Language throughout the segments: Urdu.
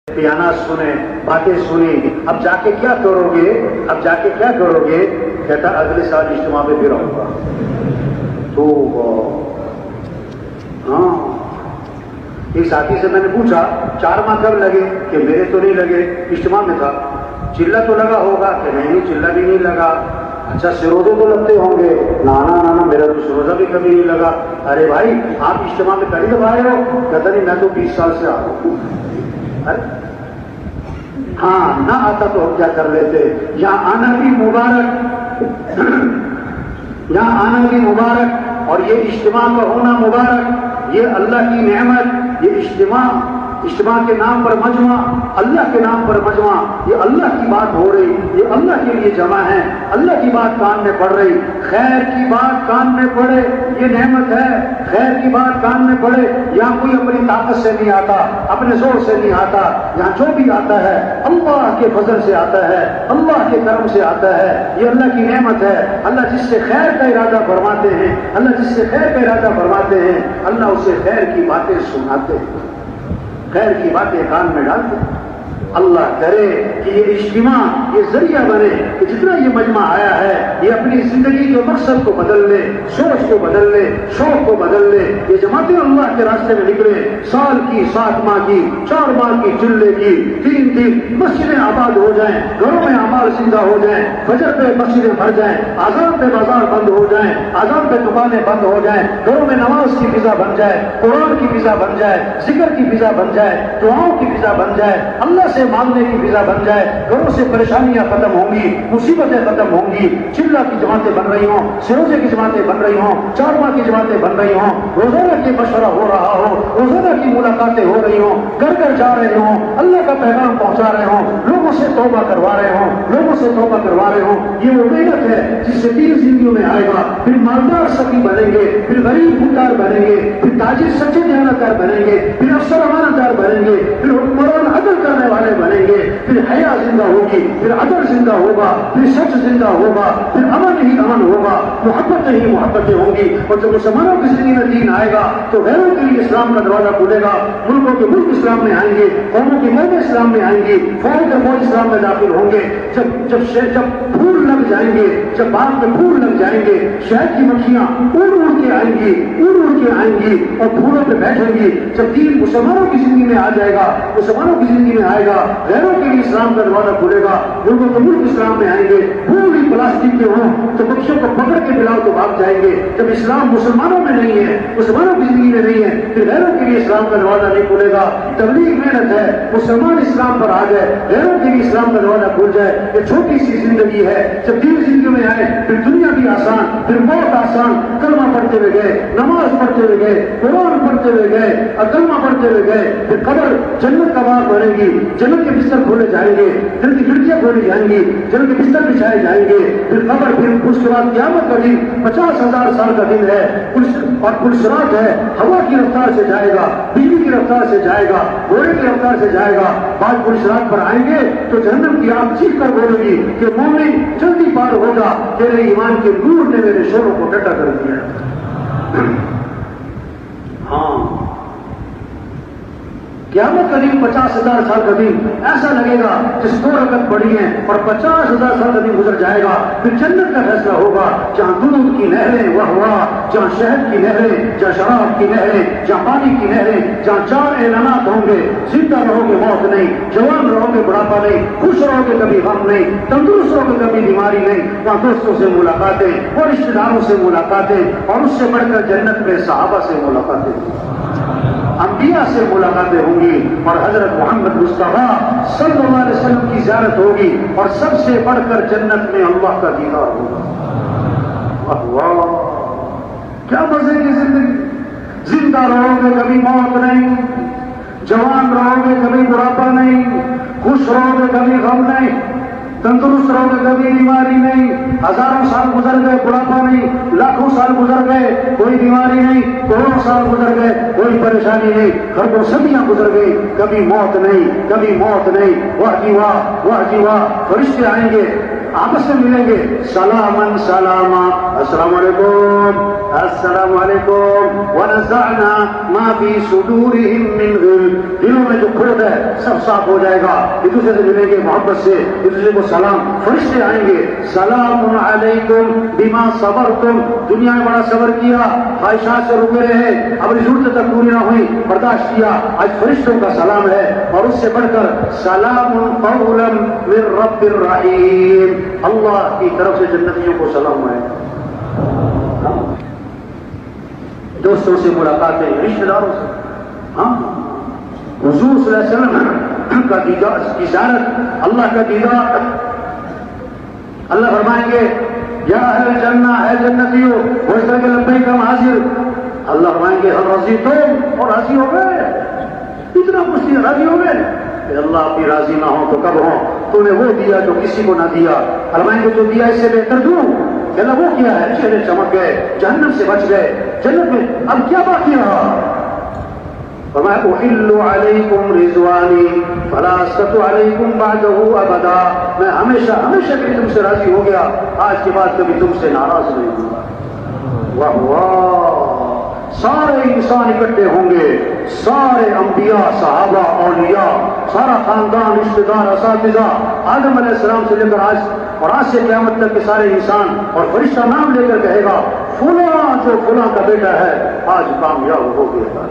بیانات سنے، باتیں سنی، اب جا کے کیا کرو گے؟ اب جا کے کیا کرو گے؟ کہتا اگلے سال اجتماع پہ بھی رہوں گا۔ تو ہاں، ایک ساتھی سے میں نے پوچھا 4 ماہ کب لگے؟ کہ میرے تو نہیں لگے، اجتماع میں تھا۔ چلہ تو لگا ہوگا؟ کہ نہیں، چلہ بھی نہیں لگا۔ اچھا سروزے تو لگتے ہوں گے؟ نا میرا تو سروزہ بھی کبھی نہیں لگا۔ ارے بھائی آپ اجتماع میں کبھی کب آئے ہو؟ کہتا نہیں میں تو 20 سال سے آ رہا ہوں۔ ہاں نہ آتا تو ہم کیا کر لیتے؟ یہاں آنا بھی مبارک، یہاں آنا بھی مبارک، اور یہ اجتماع کا ہونا مبارک، یہ اللہ کی نعمت۔ یہ اجتماع کے نام پر مجمع، اللہ کے نام پر مجمع، یہ اللہ کی بات ہو رہی، یہ اللہ کے لیے جمع ہے، اللہ کی بات کان میں پڑ رہی، خیر کی بات کان میں پڑے، یہ نعمت ہے۔ خیر کی بات کان میں پڑے، یہاں کوئی اپنی طاقت سے نہیں آتا، اپنے زور سے نہیں آتا، یہاں جو بھی آتا ہے اللہ کے فضل سے آتا ہے، اللہ کے کرم سے آتا ہے، یہ اللہ کی نعمت ہے۔ اللہ جس سے خیر کا ارادہ فرماتے ہیں، اللہ جس سے خیر کا ارادہ فرماتے ہیں، اللہ اسے خیر کی باتیں سناتے ہیں، خیر کی باتیں کان میں ڈالتے ہیں۔ اللہ کرے کہ یہ اجتماع یہ ذریعہ بنے کہ جتنا یہ مجمع آیا ہے یہ اپنی زندگی کے مقصد کو بدل لے، سوچ کو بدل لے، شوق کو بدل لے۔ یہ جماعتیں اللہ کے راستے میں نکلے، سال کی 7 ماہ کی 4 ماہ کی چلے کی 3 دن مسجدیں آباد ہو جائیں، گھروں میں اعمال زندہ ہو جائیں، فجر پہ مسجدیں بھر جائیں، اذان پہ بازار بند ہو جائیں، اذان پہ دکانیں بند ہو جائیں، گھروں میں نماز کی فضا بن جائے، قرآن کی فضا بن جائے، ذکر کی فضا بن جائے، دعاؤں کی فضا بن جائے، اللہ سے مانگنے کی فضا بن جائے، گھروں سے پریشانیاں ختم ہوں گی، مصیبتیں ختم ہوں گی، چلہ کی جماعتیں بن رہی ہوں، سروزے کی جماعتیں بن رہی ہوں، 4 ماہ کی جماعتیں بن رہی ہوں، روزانہ کی مشورہ ہو رہا ہو، روزانہ کی ملاقاتیں ہو رہی ہوں، گھر گھر جا رہے ہوں، اللہ کا پیغام پہنچا رہے ہوں، لوگوں سے توبہ کروا رہے ہوں، لوگوں سے توبہ کروا رہے ہوں۔ یہ وہ محنت ہے جس سے 3 زندگیوں میں آئے گا، پھر مالدار سخی بنیں گے، پھر غریب خوددار بنیں گے، پھر تاجر سچے دیانتدار بنیں گے، پھر افسر امانتدار بنیں گے، پھر حکمران عدل کرنے والے بنیں گے، پھر حیا زندہ ہوگی، پھر عدل زندہ ہوگا، پھر سچ زندہ ہوگا، پھر امن ہی امن ہوگا، محبت ہی محبتیں ہوں گی۔ اور جب مسلمانوں کی زندگی میں دین آئے گا تو غیروں کے لیے اسلام کا دروازہ کھلے گا، ملکوں کے ملک اسلام میں آئیں گے، قوموں کی قومیں اسلام میں آئیں گی، فوج کے فوج اسلام میں داخل ہوں گے۔ جب پھول لگ جائیں گے، جب باغ میں پھول لگ جائیں گے، شہد کی مکھیاں اڑ اڑ کے آئیں گی، اڑ اڑ کے آئیں گی اور پھولوں پہ بیٹھیں گی۔ جب دین مسلمانوں کی زندگی میں آ جائے گا، مسلمانوں کی زندگی میں آئے گا، غیروں کے لیے اسلام کا دروازہ کھلے گا، ملکوں کے ملک اسلام میں آئیں گے۔ پھول ہی پلاسٹک کے ہوں تو بچوں کو پکڑ کے پلاؤ تو بھاگ جائیں گے۔ جب اسلام مسلمانوں میں نہیں ہے، مسلمانوں کی زندگی میں نہیں ہے، پھر غیروں کے لیے اسلام کا دروازہ نہیں کھلے گا۔ تبلیغ محنت ہے، مسلمان اسلام پر آ جائے، غیروں کے لیے اسلام کا دروازہ کھل جائے۔ یہ چھوٹی سی زندگی ہے، جب 3 زندگیوں میں آئے پھر دنیا بھی آسان، پھر موت آسان۔ کلمہ پڑھتے ہوئے گئے، نماز پڑھتے ہوئے گئے، قرآن پڑھتے ہوئے گئے، اور کلمہ پڑھتے ہوئے گئے، پھر قبر جنت کا باغ بنے گی، جنت کے بستر کھولے جائیں گے، جنت کی کھڑکیاں کھولی جائیں گی، جنت کے بستر بچھائے جائیں گے، پھر قبر، پھر اس کے بعد قیامت کا دن 50,000 سال کا دن ہے، اور پلسرات ہے، ہوا کی رفتار سے جائے گا، بجلی کی رفتار سے جائے گا، گھوڑے کی رفتار سے جائے گا۔ بعد پلسرات پر آئیں گے تو جہنم کی آگ چیخ کر بولے گی کہ مومن جلدی پار ہوگا، تیرے ایمان کے نور نے میرے شوروں کو ٹٹا کر دیا۔ ہاں قیامت کا دن 50,000 سال کا دن ایسا لگے گا جس 2 رکعت پڑی ہیں اور 50,000 سال کا دن گزر جائے گا۔ پھر جنت کا فیصلہ ہوگا، جہاں دودھ کی نہریں واہ واہ، جہاں شہد کی نہریں، جہاں شراب کی نہریں، جہاں پانی کی نہریں، جہاں 4 اعلانات ہوں گے، زندہ رہو گے موت نہیں، جوان رہو گے بڑھاپا نہیں، خوش رہو گے کبھی غم نہیں، تندرست رہو گے کبھی بیماری نہیں۔ وہاں دوستوں سے ملاقاتیں اور رشتے داروں سے ملاقاتیں، اور اس سے بڑھ کر جنت میں صحابہ سے ملاقاتیں، انبیاء سے ملاقاتیں ہوں گی، اور حضرت محمد مصطفیٰ صلی اللہ علیہ وسلم کی زیارت ہوگی، اور سب سے بڑھ کر جنت میں اللہ کا دیدار ہوگا۔ واہ کیا مزے کی زندگی! زندہ رہو گے کبھی موت نہیں، جوان رہو گے کبھی بڑھاپا نہیں، خوش رہو گے کبھی غم نہیں، تندرست رہو گے کبھی بیماری نہیں۔ 1000 سال گزر گئے بڑھاپا نہیں، لاکھوں سال گزر گئے کوئی بیماری نہیں، کروڑوں سال گزر گئے کوئی پریشانی نہیں، خربوں صدیاں گزر گئی کبھی موت نہیں، کبھی موت نہیں۔ واہ جی واہ، واہ جی واہ! فرشتے آئیں گے، آپس میں ملیں گے سلامن سلاما، السلام علیکم السلام علیکم، ونزعنا ما فی صدورہم من غل، دلوں میں جو کھوٹ ہے سب صاف ہو جائے گا، ایک دوسرے سے ملیں گے محبت سے، ایک دوسرے کو سلام، فرشتے آئیں گے سلام علیکم بما صبرتم، دنیا میں بڑا صبر کیا، خواہشات سے رکے رہے، اپنی ضرورت تک پوری نہ ہوئی، برداشت کیا، آج فرشتوں کا سلام ہے، اور اس سے بڑھ کر سلام قولا من رب الرحیم، اللہ کی طرف سے جنتیوں کو سلام ہے۔ دوستوں سے ملاقاتیں، رشتہ داروں سے، ہاں حضور صلی اللہ علیہ وسلم کا زیارت، اللہ کا دیدار، اللہ فرمائیں گے یا اہل الجنہ، اے جنتیوں، وہ اس طرح کے لبیک ہم حاضر، اللہ فرمائیں گے ہم راضی تم، اور راضی ہو گئے، اتنا کچھ دیا راضی ہو گئے، کہ اللہ آپ کی راضی نہ ہو تو کب ہو، تو نے وہ دیا جو کسی کو نہ دیا، فرمائیں گے جو دیا اس سے بہتر دوں، کہ اللہ وہ کیا ہے، چہرے چمک گئے، جہنم سے بچ گئے، جنت میں اب کیا باقی رہا؟ فما احل علیکم رضوانی فلا اسقط علیکم بعدہ ابدا، میں ہمیشہ ہمیشہ کے لیے تم سے راضی ہو گیا، آج کے بعد کبھی تم سے ناراض نہیں ہوں گا۔ واہ واہ، سارے انسان اکٹھے ہوں گے، سارے انبیاء، صحابہ، اولیاء، سارا خاندان، رشتہ دار، اساتذہ، آدم علیہ السلام سے لے کر آج اور آج سے قیامت تک کے سارے انسان، اور فرشتہ نام لے کر کہے گا فلاں جو فلاں کا بیٹا ہے آج کامیاب ہو گیا،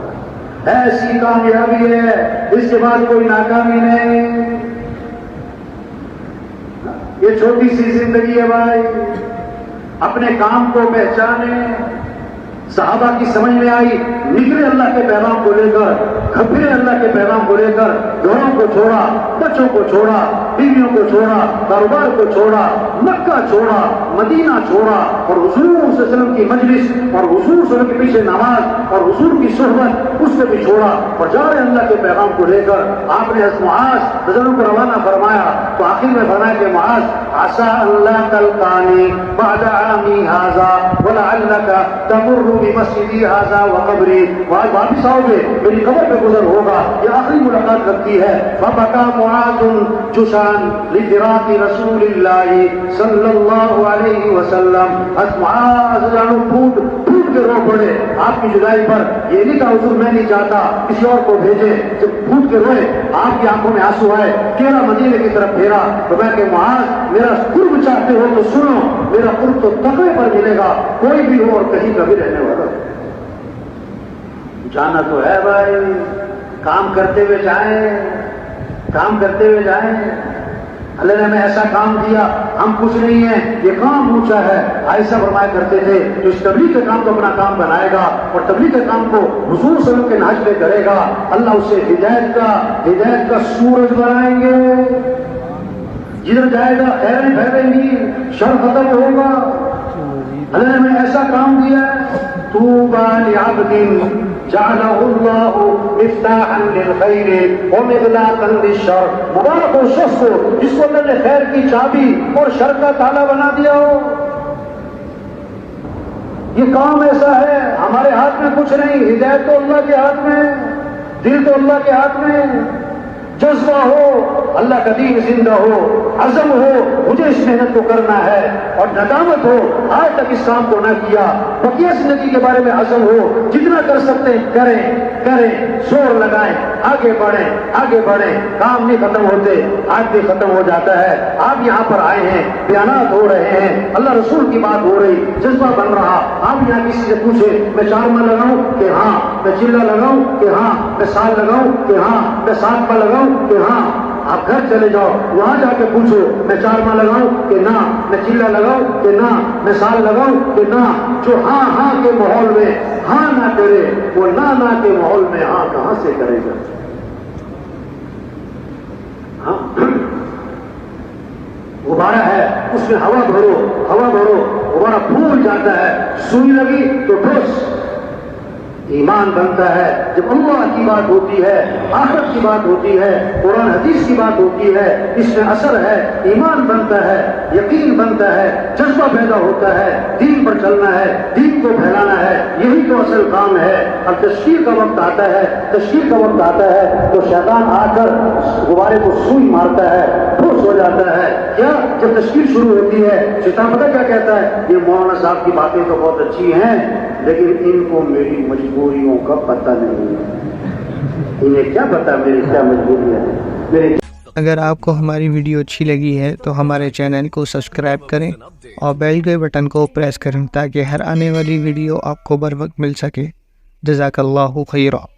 ایسی کامیابی ہے اس کے بعد کوئی ناکامی نہیں۔ یہ چھوٹی سی زندگی ہے بھائی، اپنے کام کو پہچانے، صحابہ کی سمجھ میں آئی، نکلے اللہ کے پیغام کو لے کر، پھرے اللہ کے پیغام کو لے کر، گھروں کو چھوڑا، بچوں کو چھوڑا، بیویوں کو چھوڑا، کاروبار کو چھوڑا، مکہ چھوڑا، مدینہ چھوڑا، اور حضور صلی اللہ علیہ وسلم کی مجلس، اور حضور صلی اللہ علیہ وسلم کے پیچھے نماز، اور حضور کی صحبت، اس کو بھی چھوڑا، اور جا رہے اللہ کے پیغام کو لے کر۔ آپ نے حضرت معاذ نظروں کو روانہ فرمایا تو آخر میں فرمایا کہ معاذ عسى أن لا تلقاني بعد عامي هذا ولعلك تمر بمسجدي هذا وقبري، واپس آؤ گے میری قبر پہ گزر ہوگا، یہ آخری ملاقات لگتی ہے۔ فبكى معاذ جشعا لفراق رسول الله صلی اللہ علیہ وسلم، حضرت معاذ پھوٹ پھوٹ کے رو پڑے آپ کی جدائی پر، یہ نہیں کہا حضور میں نہیں چاہتا کسی اور کو بھیجے، جب پھوٹ کے روئے آپ کی آنکھوں میں آنسو آئے، چہرہ مدینے کی طرف پھیرا تو میں کہ معاذ میرا قرب چاہتے ہو تو سنو، میرا قرب تو تقوی پر ملے گا، کوئی بھی ہو اور کہیں کا بھی رہنے والا، جانا تو ہے بھائی، کام کرتے ہوئے جائیں، کام کرتے ہوئے جائیں۔ اللہ نے ہمیں ایسا کام دیا، ہم کچھ نہیں ہیں، یہ کام اونچا ہے۔ عائشہ فرمایا کرتے تھے جو اس تبلیغ کے کام کو اپنا کام بنائے گا اور تبلیغ کے کام کو حضور صلی اللہ علیہ وسلم کے نہج پہ کرے گا، اللہ اسے ہدایت کا سورج بنائیں گے، جدھر جائے گا خیریں پھیلیں گی، شر ختم ہوگا۔ اللہ نے ہمیں ایسا کام دیا ہے، طوبى لعبد جعلہ اللہ مفتاحا للخیر ومغلاقا للشر، مبارک ہو شخص کو جس کو اللہ نے خیر کی چابی اور شر کا تالا بنا دیا ہو۔ یہ کام ایسا ہے، ہمارے ہاتھ میں کچھ نہیں، ہدایت تو اللہ کے ہاتھ میں، دل تو اللہ کے ہاتھ میں، جذبہ ہو، اللہ کا دین زندہ ہو، عزم ہو مجھے اس محنت کو کرنا ہے، اور ندامت ہو آج تک اس کام کو نہ کیا، بقیہ زندگی کے بارے میں عزم ہو، جتنا کر سکتے ہیں کریں، زور لگائیں، آگے بڑھیں، کام نہیں ختم ہوتے، آج بھی ختم ہو جاتا ہے۔ آپ یہاں پر آئے ہیں، بیانات ہو رہے ہیں، اللہ رسول کی بات ہو رہی، جذبہ بن رہا، آپ یہاں کسی سے پوچھے میں 4 ماہ لگاؤں کہ ہاں، میں چلہ لگاؤں کہ ہاں، میں سال لگاؤں کہ ہاں، میں 7 ماہ لگاؤں کہ ہاں، آپ گھر چلے جاؤ وہاں جا کے پوچھو میں 4 ماہ لگاؤں کہ نہ، میں چلہ لگاؤں کہ نہ، میں سال لگاؤں کہ نہ۔ جو ہاں کے ماحول میں ہاں نہ کرے وہ نہ کے ماحول میں ہاں کہاں سے کرے گا؟ ہاں غبارہ ہے اس میں ہوا بھرو، غبارہ پھول جاتا ہے، سوئی لگی تو ٹھوس، ایمان بنتا ہے جب اللہ کی بات ہوتی ہے، آخرت کی بات ہوتی ہے، قرآن حدیث کی بات ہوتی ہے، اس میں اثر ہے، ایمان بنتا ہے، یقین بنتا ہے، جذبہ پیدا ہوتا ہے، دین پر چلنا ہے، دین کو پھیلانا ہے، یہی تو اصل کام ہے۔ اب تشکیل کا وقت آتا ہے، تشکیل کا وقت آتا ہے تو شیطان آ کر غبارے کو سوئی مارتا ہے، ٹھوس ہو جاتا ہے۔ کیا جب تشکیل شروع ہوتی ہے شیطان پتہ کیا کہتا ہے؟ یہ مولانا صاحب کی باتیں تو بہت اچھی ہیں لیکن ان کو میری مجبوریوں کا پتہ نہیں ہے، انہیں کیا پتہ میری کیا مجبوریاں ہیں میری۔ اگر آپ کو ہماری ویڈیو اچھی لگی ہے تو ہمارے چینل کو سبسکرائب کریں اور بیل کے بٹن کو پریس کریں تاکہ ہر آنے والی ویڈیو آپ کو بر وقت مل سکے۔ جزاک اللہ خیرہ۔